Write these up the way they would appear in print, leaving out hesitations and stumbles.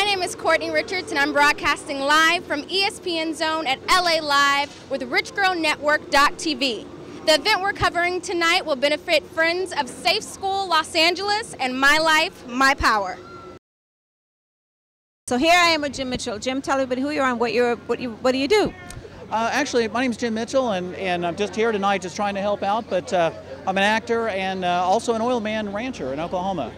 name is Courtney Richards, and I'm broadcasting live from ESPN Zone at LA Live with RICHGIRL Network.tv. The event we're covering tonight will benefit friends of Safe School Los Angeles and My Life, My Power. So here I am with Jim Mitchell. Jim, tell everybody who you are and what do you do? Actually, my name's Jim Mitchell, and I'm just here tonight just trying to help out, but I'm an actor and also an oil man rancher in Oklahoma.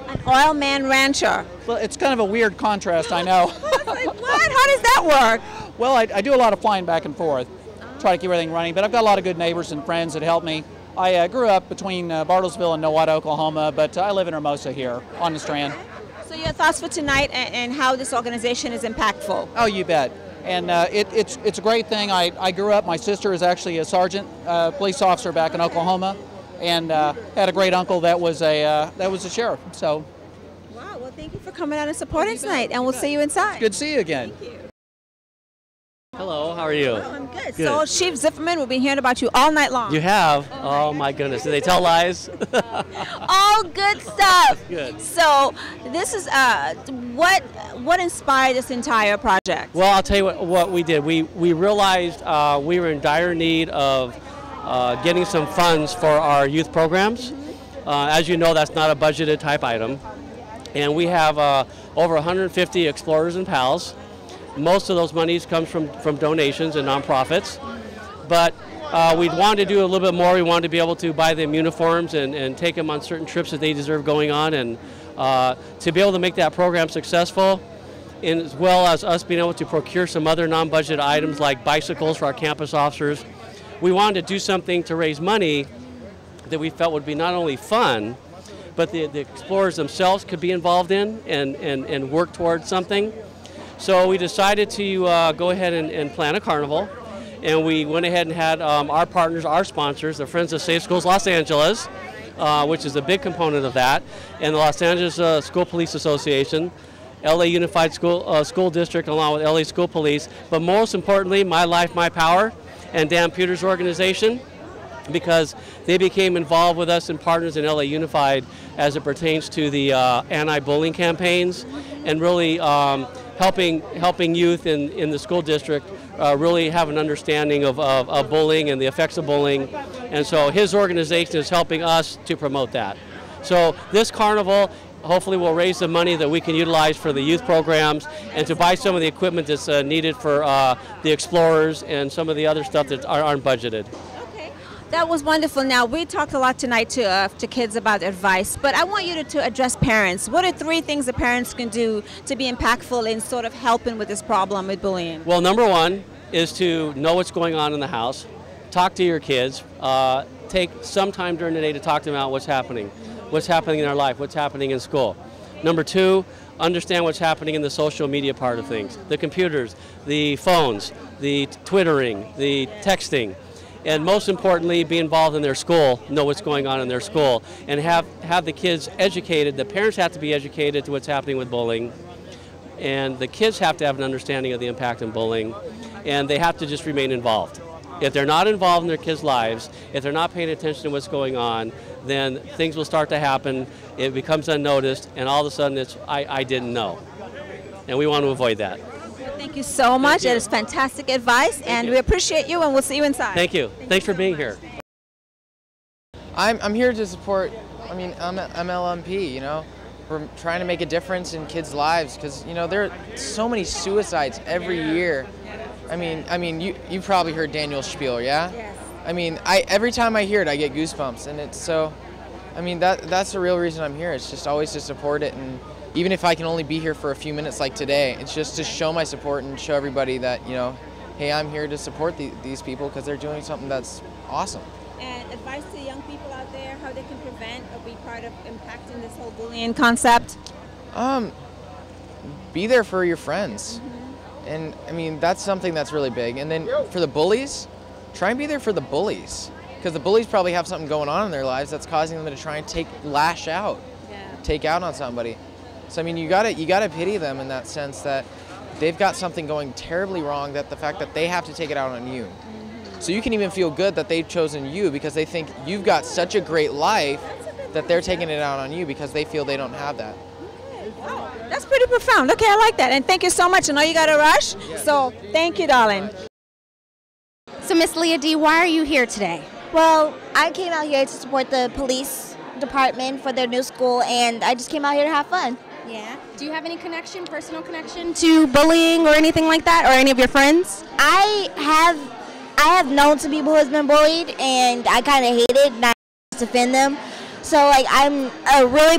An oil man rancher. Well, it's kind of a weird contrast, I know. Like, what? How does that work? Well, I do a lot of flying back and forth, try to keep everything running, but I've got a lot of good neighbors and friends that help me. I grew up between Bartlesville and Nowata, Oklahoma, but I live in Hermosa here on the Strand. So your thoughts for tonight and how this organization is impactful? Oh, you bet. And it's a great thing. I grew up, my sister is actually a sergeant, police officer back in Oklahoma, and had a great uncle that was a sheriff. So. Wow, well thank you for coming out and supporting tonight, and we'll see you inside. It's good to see you again. Thank you. Hello, how are you? Oh, I'm good. So Chief Zifferman, we've been hearing about you all night long. You have? Oh my goodness, did they tell lies? All good stuff. Good. So this is what inspired this entire project? Well, I'll tell you what we did. We realized we were in dire need of getting some funds for our youth programs. As you know, that's not a budgeted type item. And we have over 150 Explorers and Pals. Most of those monies comes from donations and nonprofits. But we wanted to do a little bit more. We wanted to be able to buy them uniforms and take them on certain trips that they deserve going on, and to be able to make that program successful, and as well as us being able to procure some other non-budget items like bicycles for our campus officers. We wanted to do something to raise money that we felt would be not only fun, but the Explorers themselves could be involved in and work towards something. So we decided to go ahead and plan a carnival, and we went ahead and had our partners, our sponsors, the Friends of Safe Schools Los Angeles, which is a big component of that, and the Los Angeles School Police Association, LA Unified School District along with LA School Police, but most importantly, My Life, My Power, and Dan Pewter's organization, because they became involved with us and partners in LA Unified as it pertains to the anti-bullying campaigns, and really helping youth in the school district really have an understanding of bullying and the effects of bullying. And so his organization is helping us to promote that. So this carnival hopefully will raise the money that we can utilize for the youth programs and to buy some of the equipment that's needed for the Explorers and some of the other stuff that aren't budgeted. That was wonderful. Now, we talked a lot tonight to kids about advice, but I want you to address parents. What are 3 things that parents can do to be impactful in sort of helping with this problem with bullying? Well, number 1 is to know what's going on in the house. Talk to your kids. Take some time during the day to talk to them about what's happening in their life, what's happening in school. Number 2, understand what's happening in the social media part of things, the computers, the phones, the Twittering, the texting. And most importantly, be involved in their school, know what's going on in their school, and have the kids educated. The parents have to be educated to what's happening with bullying, and the kids have to have an understanding of the impact of bullying, and they have to just remain involved. If they're not involved in their kids' lives, if they're not paying attention to what's going on, then things will start to happen, it becomes unnoticed, and all of a sudden it's, I didn't know. And we want to avoid that. Thank you so much. It is fantastic advice, and we appreciate you, and we'll see you inside. Thank you. Thanks for being here. I'm here to support, I'm MLMP, you know. We're trying to make a difference in kids' lives because, you know, there are so many suicides every year. I mean, you've probably heard Daniel's spiel, yeah? Yes. I mean, every time I hear it, I get goosebumps, and it's so, I mean, that's the real reason I'm here. It's just always to support it, and even if I can only be here for a few minutes like today, it's just to show my support and show everybody that, you know, hey, I'm here to support these people because they're doing something that's awesome. And advice to young people out there, how they can prevent or be part of impacting this whole bullying concept? Be there for your friends. And I mean, that's something that's really big. And then for the bullies, try and be there for the bullies. Because the bullies probably have something going on in their lives that's causing them to try and lash out, take out on somebody. So I mean, you gotta pity them in that sense that they've got something going terribly wrong, that the fact that they have to take it out on you. So you can even feel good that they've chosen you because they think you've got such a great life that they're taking it out on you because they feel they don't have that. That's pretty profound. Okay, I like that. And thank you so much. I know you got to rush, so thank you, darling. So Miss Leah D, why are you here today? Well, I came out here to support the police department for their new school, and I just came out here to have fun. Yeah. Do you have any connection, personal connection to bullying or anything like that, or any of your friends? I have known some people who has been bullied, and I kind of hate it, and I defend them. So like I'm a really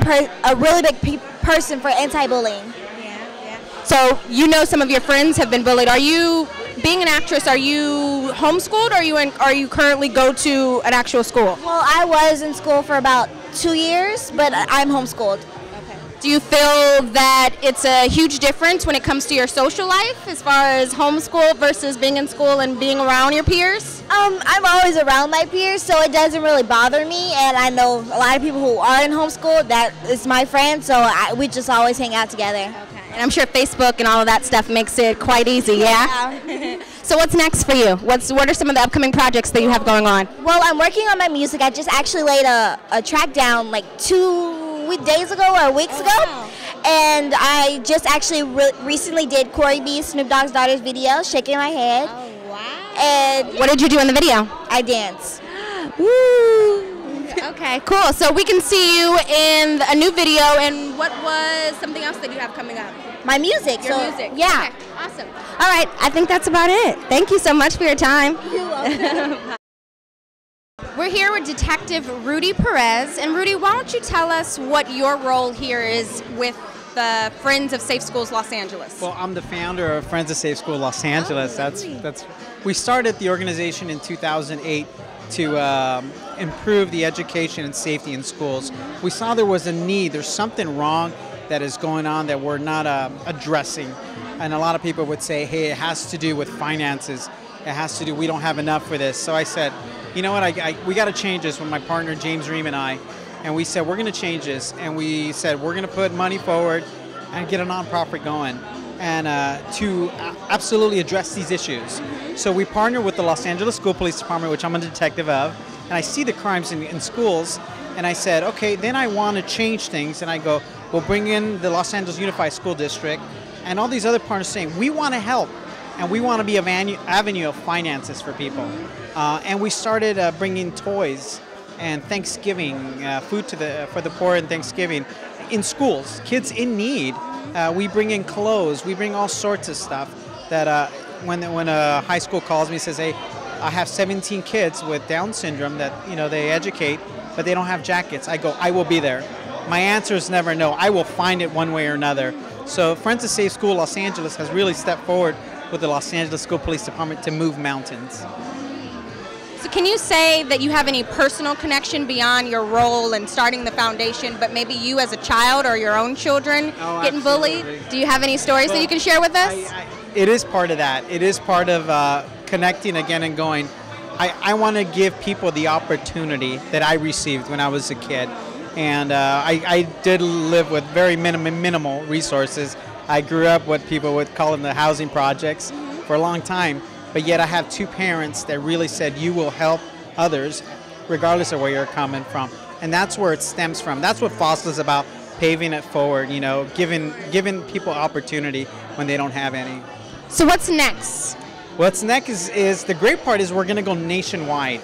big person for anti-bullying. Yeah. So you know some of your friends have been bullied. Are you, being an actress, are you homeschooled, or are you currently go to an actual school? Well, I was in school for about 2 years, but I'm homeschooled. Do you feel that it's a huge difference when it comes to your social life as far as homeschool versus being in school and being around your peers? I'm always around my peers, so it doesn't really bother me, and I know a lot of people who are in homeschool that is my friend, so we just always hang out together. Okay. And I'm sure Facebook and all of that stuff makes it quite easy, yeah? So what's next for you? What are some of the upcoming projects that you have going on? Well, I'm working on my music. I just actually laid a track down like 2 days ago or weeks ago. Wow. And I just actually recently did Corey B's Snoop Dogg's daughter's video, Shaking My Head. Oh, wow. And What did you do in the video? I dance. Woo! Okay, cool. So we can see you in a new video, and what was something else that you have coming up? My music. Your music. Yeah. Okay, awesome. All right, I think that's about it. Thank you so much for your time. You're welcome. We're here with Detective Rudy Perez. And Rudy, why don't you tell us what your role here is with the Friends of Safe Schools Los Angeles? Well, I'm the founder of Friends of Safe School Los Angeles. We started the organization in 2008 to improve the education and safety in schools. We saw there was a need. There's something wrong that is going on that we're not addressing. And a lot of people would say, hey, it has to do with finances. It has to do, we don't have enough for this. So I said, you know what, we got to change this with my partner, James Ream, and I. And we said, we're going to change this. And we said, we're going to put money forward and get a nonprofit going and to absolutely address these issues. So we partner with the Los Angeles School Police Department, which I'm a detective of, and I see the crimes in schools. And I said, okay, then I want to change things. And I go, we'll bring in the Los Angeles Unified School District and all these other partners saying, we want to help. And we want to be an avenue of finances for people. And we started bringing toys and Thanksgiving, food for the poor in Thanksgiving in schools. Kids in need, we bring in clothes, we bring all sorts of stuff that when a high school calls me and says, hey, I have 17 kids with Down syndrome that they educate, but they don't have jackets. I go, I will be there. My answer is never no. I will find it one way or another. So Friends of Safe School Los Angeles has really stepped forward with the Los Angeles School Police Department to move mountains. So can you say that you have any personal connection beyond your role in starting the foundation, but maybe you as a child or your own children getting bullied? Do you have any stories that you can share with us? It is part of that. It is part of connecting again and going, I want to give people the opportunity that I received when I was a kid. And I did live with very minimal resources. I grew up what people would call them the housing projects for a long time, but yet I have 2 parents that really said you will help others regardless of where you're coming from. And that's where it stems from. That's what FOSSLA is about, paving it forward, giving people opportunity when they don't have any. So what's next? What's next is the great part is we're going to go nationwide.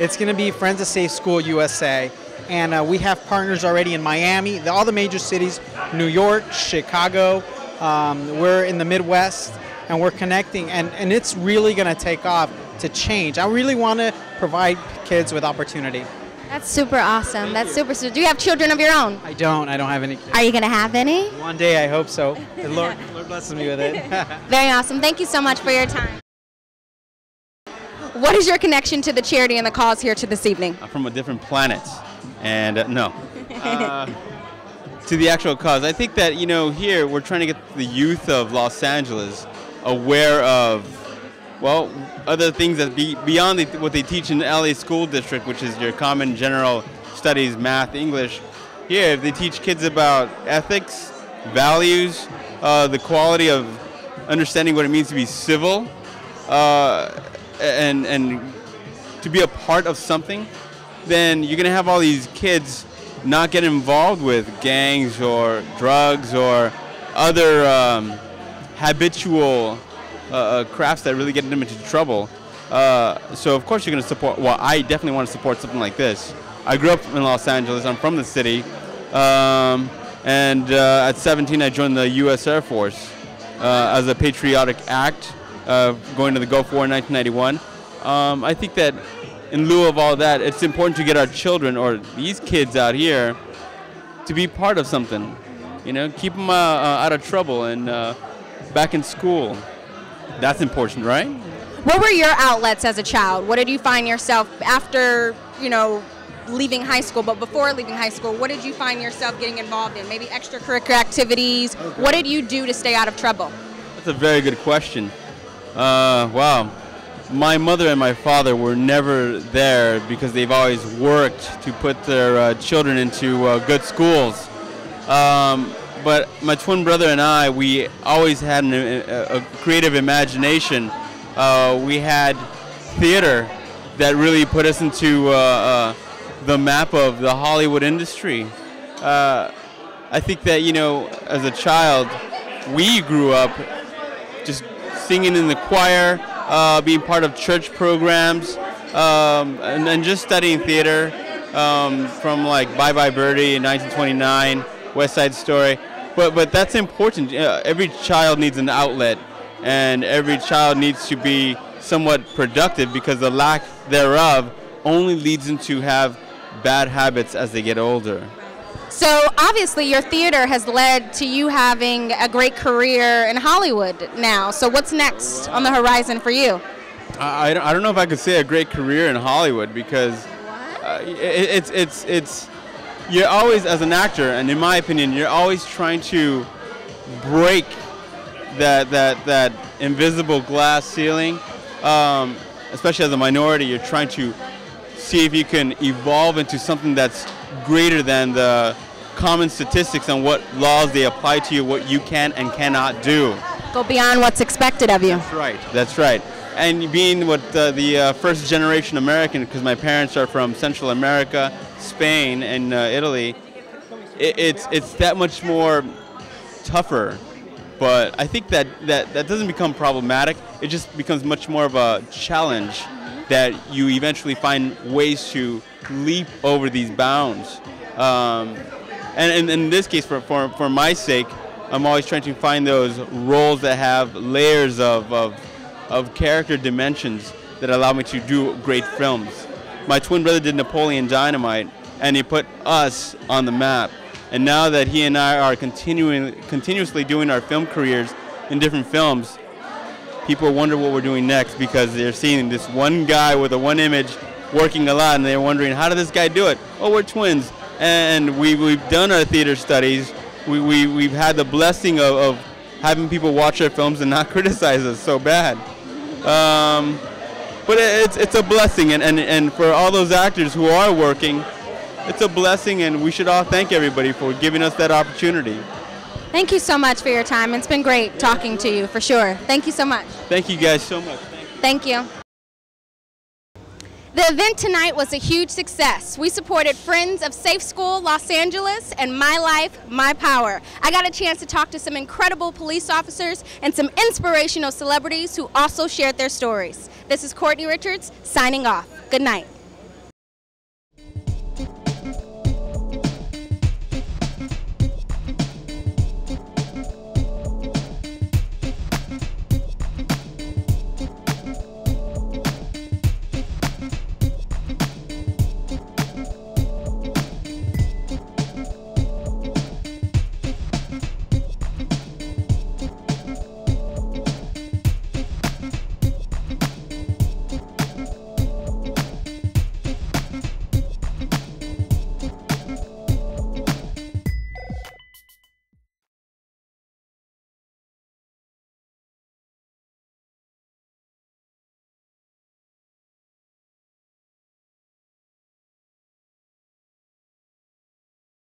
It's going to be Friends of Safe School USA. And we have partners already in Miami, all the major cities, New York, Chicago. We're in the Midwest, and we're connecting. And it's really going to take off to change. I really want to provide kids with opportunity. That's super awesome. That's super. Do you have children of your own? I don't have any. Are you going to have any? One day, I hope so. The Lord blesses me with it. Very awesome. Thank you so much for your time. What is your connection to the charity and the cause here to this evening? I'm from a different planet. And no, to the actual cause. I think that, here we're trying to get the youth of Los Angeles aware of, well, other things that beyond what they teach in the LA school district, which is your common general studies, math, English. Here, if they teach kids about ethics, values, the quality of understanding what it means to be civil, and to be a part of something, then you're going to have all these kids not get involved with gangs or drugs or other habitual crafts that really get them into trouble. So of course you're going to support, well, I definitely want to support something like this. I grew up in Los Angeles, I'm from the city, and at 17 I joined the U.S. Air Force as a patriotic act, going to the Gulf War in 1991. I think that in lieu of all that, it's important to get our children, or these kids out here, to be part of something. You know, keep them out of trouble and back in school. That's important, right? What were your outlets as a child? What did you find yourself after, you know, leaving high school, but before leaving high school, what did you find yourself getting involved in? Maybe extracurricular activities? Okay. What did you do to stay out of trouble? That's a very good question. Wow. My mother and my father were never there because they've always worked to put their children into good schools. But my twin brother and I, we always had a creative imagination. We had theater that really put us into the map of the Hollywood industry. I think that, you know, as a child, we grew up just singing in the choir, being part of church programs, and just studying theater from like Bye Bye Birdie in 1929, West Side Story. But that's important. Every child needs an outlet, and every child needs to be somewhat productive, because the lack thereof only leads them to have bad habits as they get older. So obviously your theater has led to you having a great career in Hollywood now. So what's next on the horizon for you? I don't know if I could say a great career in Hollywood, because it's you're always, as an actor, and in my opinion, you're always trying to break that invisible glass ceiling. Especially as a minority, you're trying to see if you can evolve into something that's greater than the common statistics on what laws they apply to you, what you can and cannot do. Go beyond what's expected of you. That's right. That's right. And being what the first generation American, because my parents are from Central America, Spain, and Italy, it's that much more tougher. But I think that doesn't become problematic. It just becomes much more of a challenge that you eventually find ways to leap over these bounds. And in this case, for my sake, I'm always trying to find those roles that have layers of character dimensions that allow me to do great films. My twin brother did Napoleon Dynamite, and he put us on the map. And now that he and I are continuously doing our film careers in different films, people wonder what we're doing next, because they're seeing this one guy with a one image working a lot, and they're wondering, how did this guy do it? Oh, we're twins. And we've done our theater studies. We've had the blessing of having people watch our films and not criticize us so bad. But it's a blessing, and for all those actors who are working, it's a blessing, and we should all thank everybody for giving us that opportunity. Thank you so much for your time. It's been great talking to you, for sure. Thank you so much. Thank you guys so much. Thank you. The event tonight was a huge success. We supported Friends of Safe School Los Angeles and My Life, My Power. I got a chance to talk to some incredible police officers and some inspirational celebrities who also shared their stories. This is Courtney Richards signing off. Good night.